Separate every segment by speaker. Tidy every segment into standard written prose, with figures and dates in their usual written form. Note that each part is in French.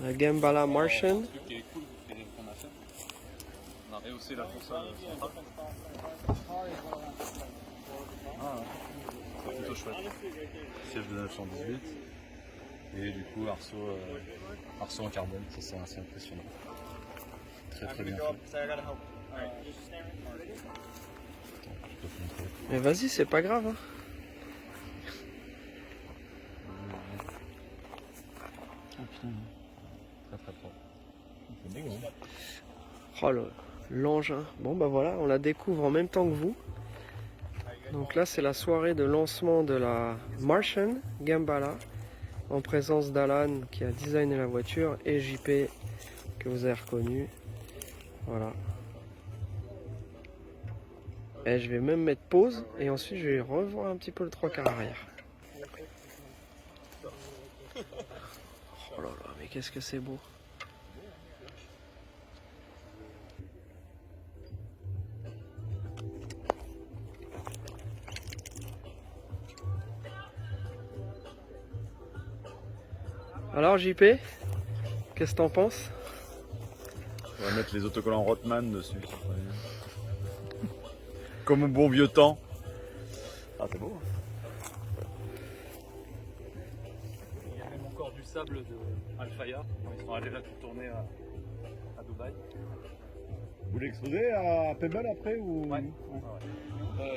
Speaker 1: La Gambala Martian.
Speaker 2: Ce qui est cool qu'on a fait, on a rehaussé la console centrale. C'est plutôt chouette. Siège de 918 et du coup arceau en carbone, ça c'est assez impressionnant. Très bien fait. Attends, je peux te montrer.
Speaker 1: Mais vas-y, c'est pas grave. Hein.
Speaker 2: Ah putain, très propre. C'est beau, hein.
Speaker 1: Oh l'engin. Bon bah voilà, on la découvre en même temps que vous. Donc là c'est la soirée de lancement de la Martian Gambala en présence d'Alan qui a designé la voiture et JP que vous avez reconnu. Voilà. Et je vais même mettre pause et ensuite je vais revoir un petit peu le 3/4 arrière. Oh là là, mais qu'est-ce que c'est beau. Alors JP, qu'est-ce que t'en penses?
Speaker 2: On va mettre les autocollants Rothman dessus. Comme au bon vieux temps. Ah, c'est beau. Il y a même encore du sable de Alfaya. Ils sont allés là tout tourner à Dubaï.
Speaker 3: Vous voulez exposer à Pebble après ou...
Speaker 2: Ouais.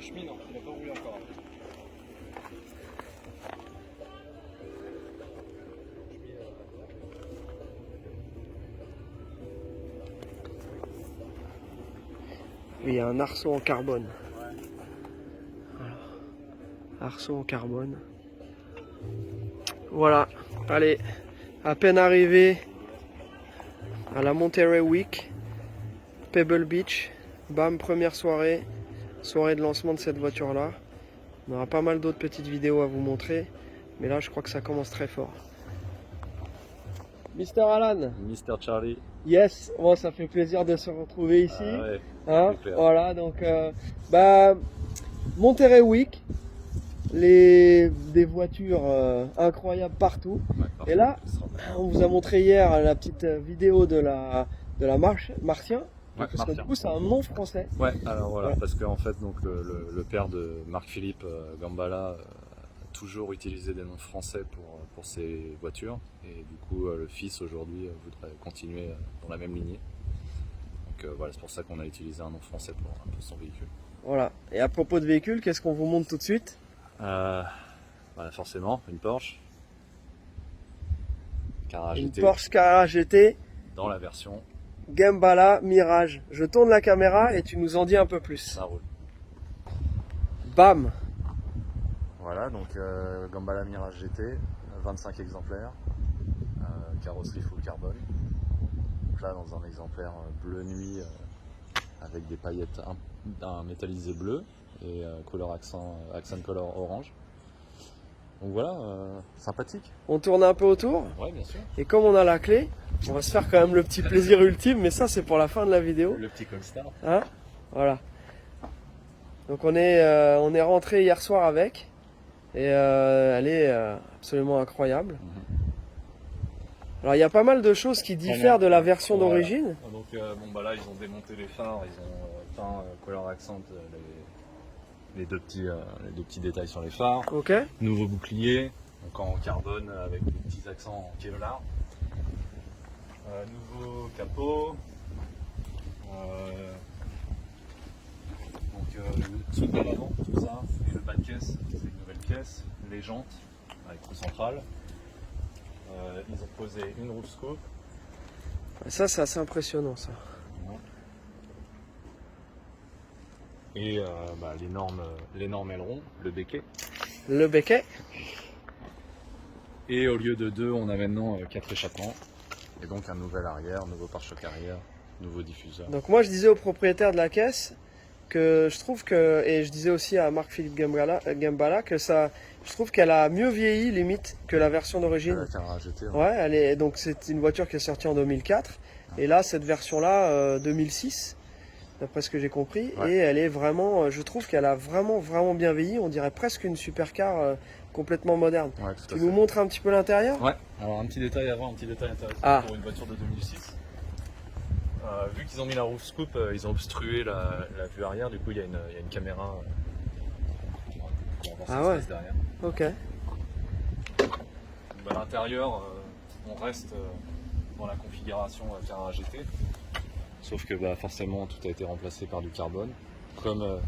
Speaker 2: Chemin, non, il n'a pas roulé encore.
Speaker 1: Il y a un arceau en carbone. Voilà. Arceau en carbone. Voilà. Allez, à peine arrivé à la Monterey Week, Pebble Beach. Bam, première soirée. Soirée de lancement de cette voiture-là. On aura pas mal d'autres petites vidéos à vous montrer. Mais là, je crois que ça commence très fort. Mr. Alan.
Speaker 2: Mr. Charlie.
Speaker 1: Yes, bon, ça fait plaisir de se retrouver ici.
Speaker 2: Ah ouais,
Speaker 1: hein,
Speaker 2: c'est clair.
Speaker 1: voilà, donc Monterey Week, des voitures incroyables partout.
Speaker 2: Ouais,
Speaker 1: Et là, on vous a montré hier la petite vidéo de la Martien.
Speaker 2: Ouais,
Speaker 1: Parce que du coup, c'est un nom français.
Speaker 2: Ouais, alors voilà,
Speaker 1: Ouais.
Speaker 2: parce qu'en fait, donc, le père de Marc-Philippe Gambala a toujours utilisé des noms français pour ses voitures. Et du coup, le fils aujourd'hui voudrait continuer dans la même lignée. Donc voilà, c'est pour ça qu'on a utilisé un nom français pour son véhicule.
Speaker 1: Voilà. Et à propos de véhicules, qu'est-ce qu'on vous montre tout de suite?
Speaker 2: Voilà, forcément, une Porsche. Carrera
Speaker 1: Une
Speaker 2: GT
Speaker 1: Porsche Carrera GT
Speaker 2: dans la version
Speaker 1: Gambala Mirage. Je tourne la caméra et tu nous en dis un peu plus.
Speaker 2: ça roule.
Speaker 1: Bam!
Speaker 2: Voilà, donc Gambala Mirage GT, 25 exemplaires, carrosserie full carbone. Donc là, dans un exemplaire bleu nuit avec des paillettes d'un métallisé bleu et couleur accent color orange. Donc voilà, sympathique.
Speaker 1: On tourne un peu autour.
Speaker 2: Ouais, bien sûr.
Speaker 1: Et comme on a la clé, on va se faire quand même le petit plaisir ultime, mais ça c'est pour la fin de la vidéo.
Speaker 2: Le petit Cogstar.
Speaker 1: Hein, voilà. Donc on est rentré hier soir avec. Et elle est absolument incroyable. Alors il y a pas mal de choses qui diffèrent de la version d'origine.
Speaker 2: Donc bon bah là ils ont démonté les phares, ils ont peint Color Accent les deux petits détails sur les phares.
Speaker 1: Ok.
Speaker 2: Nouveau bouclier, donc en carbone avec des petits accents en Kevlar. Nouveau capot. Donc le truc de l'avant, tout ça, et le bas de caisse, c'est une nouvelle pièce, les jantes avec roue centrale. Ils ont posé une roue scope.
Speaker 1: Ça c'est assez impressionnant ça.
Speaker 2: Et l'énorme aileron, le béquet.
Speaker 1: Le béquet.
Speaker 2: Et au lieu de 2, on a maintenant 4 échappements. Et donc un nouvel arrière, nouveau pare-choc arrière, nouveau diffuseur.
Speaker 1: Donc moi je disais au propriétaire de la caisse que je trouve que, et je disais aussi à Marc-Philippe Gambala que ça, je trouve qu'elle a mieux vieilli limite que la version d'origine.
Speaker 2: La Carrera GT.
Speaker 1: Ouais, donc c'est une voiture qui est sortie en 2004. Et là cette version là 2006. d'après ce que j'ai compris.
Speaker 2: Ouais.
Speaker 1: Et elle est vraiment, je trouve qu'elle a vraiment bien vieilli. On dirait presque une supercar complètement moderne.
Speaker 2: Ouais, tout à
Speaker 1: Tu
Speaker 2: fait.
Speaker 1: nous montres un petit peu l'intérieur?
Speaker 2: Ouais, alors un petit détail avant, un petit détail intéressant
Speaker 1: Ah.
Speaker 2: pour une voiture de 2006. Vu qu'ils ont mis la roof scoop, ils ont obstrué la vue arrière, du coup il y a une caméra pour avoir
Speaker 1: Ah
Speaker 2: cette
Speaker 1: ouais.
Speaker 2: space derrière.
Speaker 1: Ok.
Speaker 2: À l'intérieur, on reste dans la configuration Carrara GT, sauf que forcément tout a été remplacé par du carbone, comme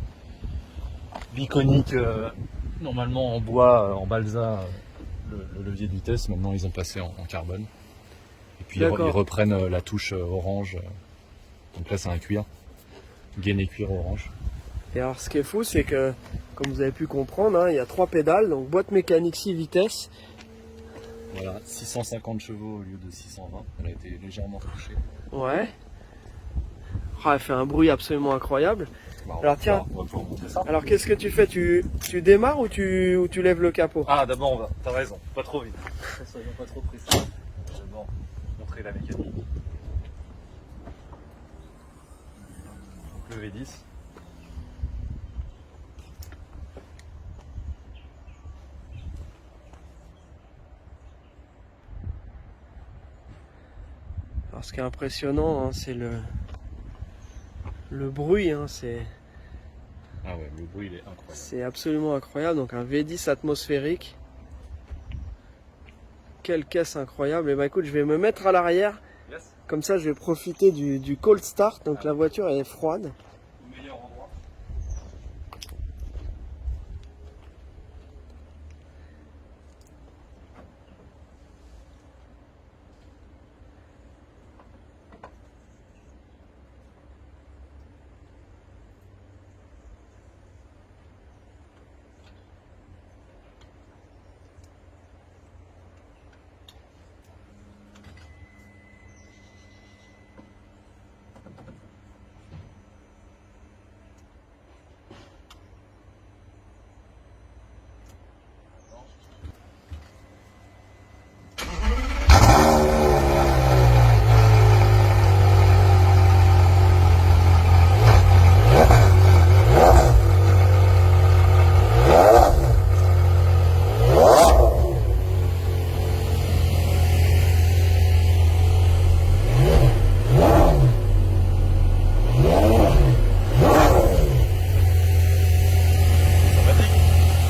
Speaker 2: l'iconique normalement en bois, en balsa, le levier de vitesse, maintenant ils ont passé en carbone. Et puis ils reprennent la touche orange, donc là c'est un cuir, gaine et cuir orange.
Speaker 1: Et alors ce qui est fou, c'est que, comme vous avez pu comprendre, hein, il y a 3 pédales, donc boîte mécanique 6 vitesses.
Speaker 2: Voilà, 650 chevaux au lieu de 620, elle a été légèrement touchée.
Speaker 1: Ouais. Ah, elle fait un bruit absolument incroyable. Alors tiens,
Speaker 2: on va pouvoir montrer ça.
Speaker 1: alors qu'est-ce que tu fais? Tu démarres ou tu lèves le capot?
Speaker 2: Ah d'abord t'as raison, pas trop vite. Soyons pas trop précis. D'abord montrer la mécanique. Donc, le V10.
Speaker 1: Alors ce qui est impressionnant, hein, c'est le bruit, hein,
Speaker 2: Ah ouais, le bruit il est incroyable.
Speaker 1: c'est absolument incroyable. Donc un V10 atmosphérique. Quelle caisse incroyable. Et bah écoute, je vais me mettre à l'arrière.
Speaker 2: Yes.
Speaker 1: Comme ça, je vais profiter du cold start. Donc la voiture elle est froide.
Speaker 2: Au meilleur endroit.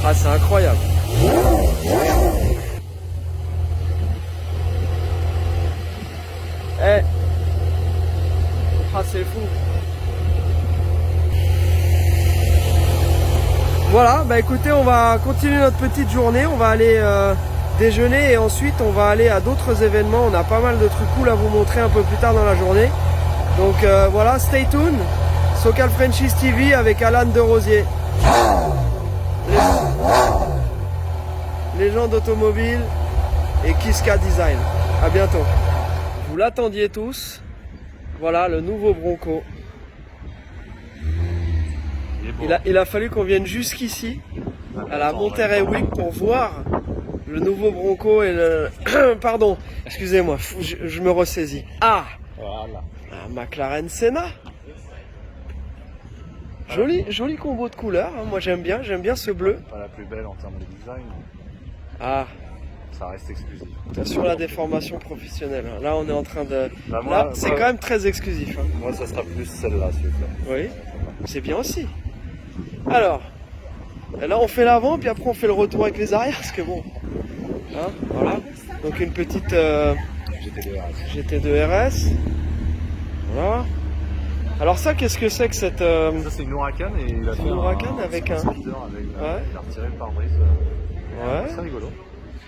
Speaker 1: Ah, c'est incroyable. Eh. Ah, c'est fou. Voilà, bah écoutez, on va continuer notre petite journée. On va aller déjeuner et ensuite on va aller à d'autres événements. On a pas mal de trucs cool à vous montrer un peu plus tard dans la journée. Donc voilà, stay tuned. Socal Franchise TV avec Alan Derosier. Légende automobile et Kiska Design. À bientôt. Vous l'attendiez tous. Voilà le nouveau Bronco. Il a fallu qu'on vienne jusqu'ici à la Monterey Week pour voir le nouveau Bronco et le... Pardon, excusez-moi, je me ressaisis. Ah,
Speaker 2: Voilà.
Speaker 1: un McLaren Senna. Joli combo de couleurs, hein. Moi j'aime bien ce bleu.
Speaker 2: Pas la plus belle en termes de design,
Speaker 1: Ah,
Speaker 2: ça reste exclusif.
Speaker 1: attention à la déformation professionnelle. Là on est en train de...
Speaker 2: Bah, moi,
Speaker 1: Là c'est quand même très exclusif, hein.
Speaker 2: Moi ça sera plus celle-là, s'il vous plaît.
Speaker 1: Oui, c'est bien aussi. Alors, là on fait l'avant, puis après on fait le retour avec les arrières, parce que bon, hein, voilà. Donc une petite GT2 RS. Voilà. Alors ça, qu'est-ce que c'est que cette...
Speaker 2: Ça c'est une Huracan et il a fait
Speaker 1: une Huracan avec un...
Speaker 2: speeder avec,
Speaker 1: Ouais.
Speaker 2: il a retiré le pare-brise.
Speaker 1: Ouais.
Speaker 2: C'est rigolo.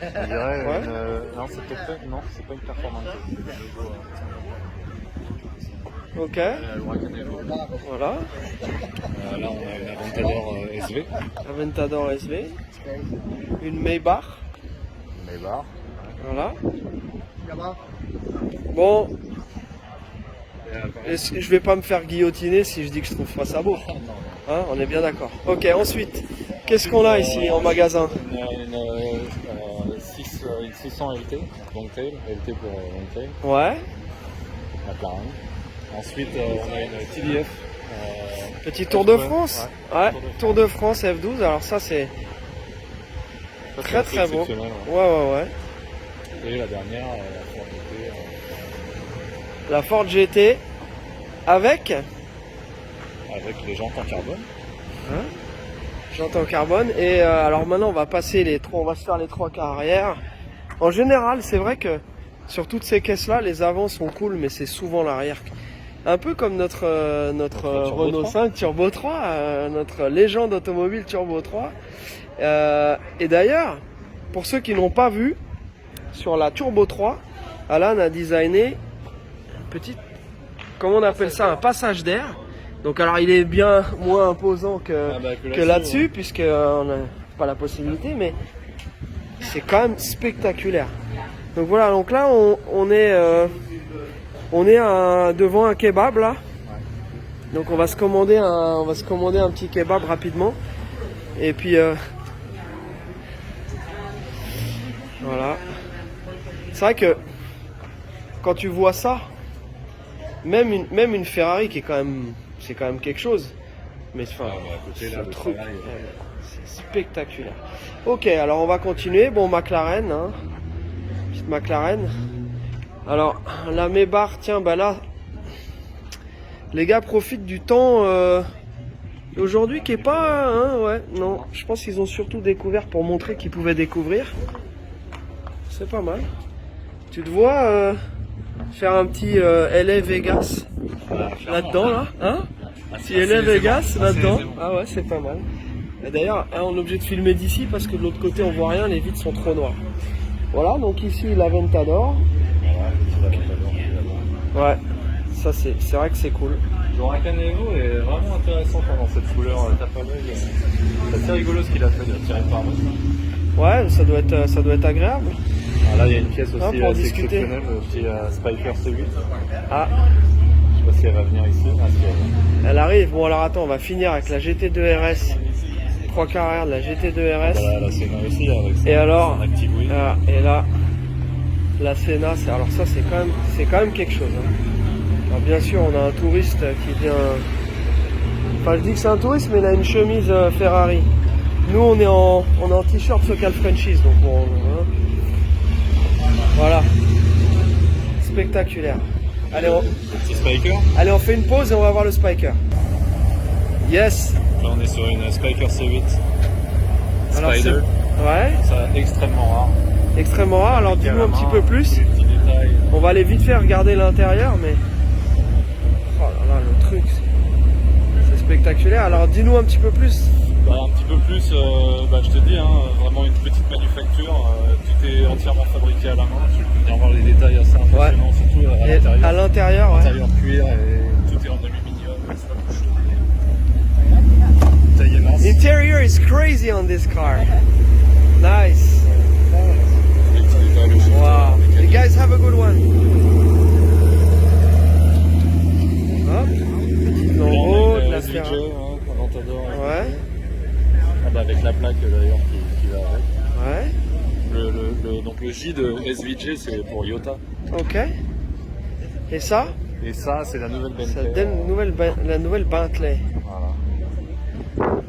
Speaker 2: On dirait
Speaker 1: Ouais.
Speaker 2: non, c'est peut-être pas... Non, c'est pas une performance.
Speaker 1: Ok,
Speaker 2: La Huracan est jaune.
Speaker 1: voilà.
Speaker 2: Là on a une Aventador SV.
Speaker 1: Aventador SV. Une Maybach.
Speaker 2: Maybach.
Speaker 1: Voilà. Bon, je vais pas me faire guillotiner si je dis que je trouve pas ça beau. Hein, on est bien d'accord. Ok, ensuite, qu'est-ce qu'on a ici en magasin?
Speaker 2: Une 600 LT, Longtail, LT pour Longtail,
Speaker 1: Ouais,
Speaker 2: McLaren. Ensuite on a une TDF
Speaker 1: Petit Tour de
Speaker 2: F12,
Speaker 1: France.
Speaker 2: ouais.
Speaker 1: Ouais, Tour de France F12. Alors ça c'est
Speaker 2: Ça,
Speaker 1: très
Speaker 2: c'est
Speaker 1: très beau.
Speaker 2: exceptionnel,
Speaker 1: Ouais ouais ouais.
Speaker 2: Et la dernière, la Ford GT,
Speaker 1: La Ford GT avec
Speaker 2: avec les jantes en carbone.
Speaker 1: j'entends carbone. Et alors maintenant on va passer on va se faire les 3 quarts arrière. En général c'est vrai que sur toutes ces caisses là les avants sont cool mais c'est souvent l'arrière. Un peu comme notre
Speaker 2: Turbo
Speaker 1: Renault
Speaker 2: 3.
Speaker 1: 5 Turbo 3, notre légende automobile Turbo 3. Et d'ailleurs, pour ceux qui n'ont pas vu, sur la Turbo 3, Alan a designé une petite, comment on appelle ça, un passage d'air. Donc alors il est bien moins imposant que là-dessus, puisqu'on n'a pas la possibilité, mais c'est quand même spectaculaire. Donc voilà, donc là on est devant un kebab là. Donc on va se commander un petit kebab rapidement. Et puis voilà. C'est vrai que quand tu vois ça, même une Ferrari qui est c'est quand même quelque chose. Mais enfin,
Speaker 2: à côté, là,
Speaker 1: ce
Speaker 2: le
Speaker 1: truc,
Speaker 2: travail,
Speaker 1: c'est spectaculaire. Ok, alors on va continuer. Bon, McLaren, hein. Petite McLaren. Alors la Maybach, tiens, bah là, les gars profitent du temps aujourd'hui qui est pas, hein, ouais, non. Je pense qu'ils ont surtout découvert pour montrer qu'ils pouvaient découvrir. C'est pas mal. Tu te vois faire un petit LA Vegas là-dedans, là, hein? Petit LA Vegas là-dedans. Ah ouais, c'est pas mal. Et d'ailleurs, hein, on est obligé de filmer d'ici parce que de l'autre côté on voit rien, les vitres sont trop noires. Voilà, donc ici la Ventador. Ouais, ça c'est vrai que c'est cool.
Speaker 2: Le Racanevo est vraiment intéressant pendant cette couleur tape à l'œil. C'est assez rigolo ce qu'il a fait de tirer par là.
Speaker 1: Ouais, ça doit être agréable.
Speaker 2: Ah, là il y a une pièce aussi
Speaker 1: pour
Speaker 2: assez
Speaker 1: discuter.
Speaker 2: exceptionnelle, le petit Spiker C8.
Speaker 1: Ah,
Speaker 2: Je sais pas si elle va venir ici. Ah, si elle...
Speaker 1: elle arrive. Bon alors attends, on va finir avec la GT2 RS. 3 quarts arrière de la GT2 RS.
Speaker 2: Voilà, la Senna aussi avec son,
Speaker 1: Et alors,
Speaker 2: son Active Wheel.
Speaker 1: et là, la Senna, alors ça c'est quand même quelque chose. Hein. Alors, bien sûr, on a un touriste qui vient. Enfin, je dis que c'est un touriste, mais il a une chemise Ferrari. Nous, on est en t-shirt Socal Frenchies, donc hein. Voilà, spectaculaire. Allez,
Speaker 2: Le petit Spiker.
Speaker 1: on fait une pause et on va voir le Spiker. Yes.
Speaker 2: Là on est sur une Spiker C8
Speaker 1: Alors,
Speaker 2: Spider.
Speaker 1: Ouais,
Speaker 2: Ça extrêmement rare.
Speaker 1: extrêmement rare. Alors dis-nous un petit peu plus.
Speaker 2: Les petits détails.
Speaker 1: On va aller vite faire regarder l'intérieur, mais oh là là, le truc, c'est spectaculaire. Alors dis-nous un petit peu plus.
Speaker 2: Bah, un petit peu plus, je te dis, hein, vraiment une petite manufacture. Tout est entièrement fabriqué à la main. Tu peux venir voir les détails assez impressionnants, surtout à
Speaker 1: Et
Speaker 2: l'intérieur.
Speaker 1: à l'intérieur, ouais.
Speaker 2: Intérieur cuir et tout est en aluminium. Ça bouge. Taillé mince.
Speaker 1: Interior is crazy on this car. Nice.
Speaker 2: Les petits détails, le shifter,
Speaker 1: Wow. You
Speaker 2: mécanique.
Speaker 1: guys have a good one. Hop. Petit
Speaker 2: Là, on
Speaker 1: logo
Speaker 2: a
Speaker 1: de
Speaker 2: une
Speaker 1: la
Speaker 2: SVJ,
Speaker 1: Ferrari.
Speaker 2: hein, Aventador.
Speaker 1: Ouais.
Speaker 2: Ah bah, avec la plaque d'ailleurs qui va avec.
Speaker 1: Ouais.
Speaker 2: Donc le J de SVJ c'est pour Iota.
Speaker 1: Ok. Et ça,
Speaker 2: Et ça c'est la nouvelle Bentley.
Speaker 1: ça donne la nouvelle Bentley.
Speaker 2: Voilà.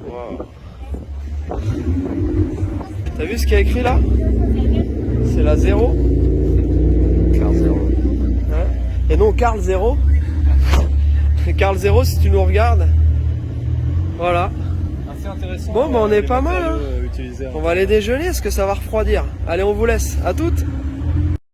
Speaker 1: Wow. T'as vu ce qu'il y a écrit là? C'est la 0.
Speaker 2: Car 0.
Speaker 1: Hein, et non Carl 0. Carl 0 si tu nous regardes. Voilà.
Speaker 2: Assez intéressant.
Speaker 1: Bon, bah, on est
Speaker 2: les
Speaker 1: pas mal,
Speaker 2: matériaux,
Speaker 1: hein.
Speaker 2: utilisés,
Speaker 1: On va aller déjeuner, est-ce que ça va refroidir? Allez, on vous laisse. À toutes.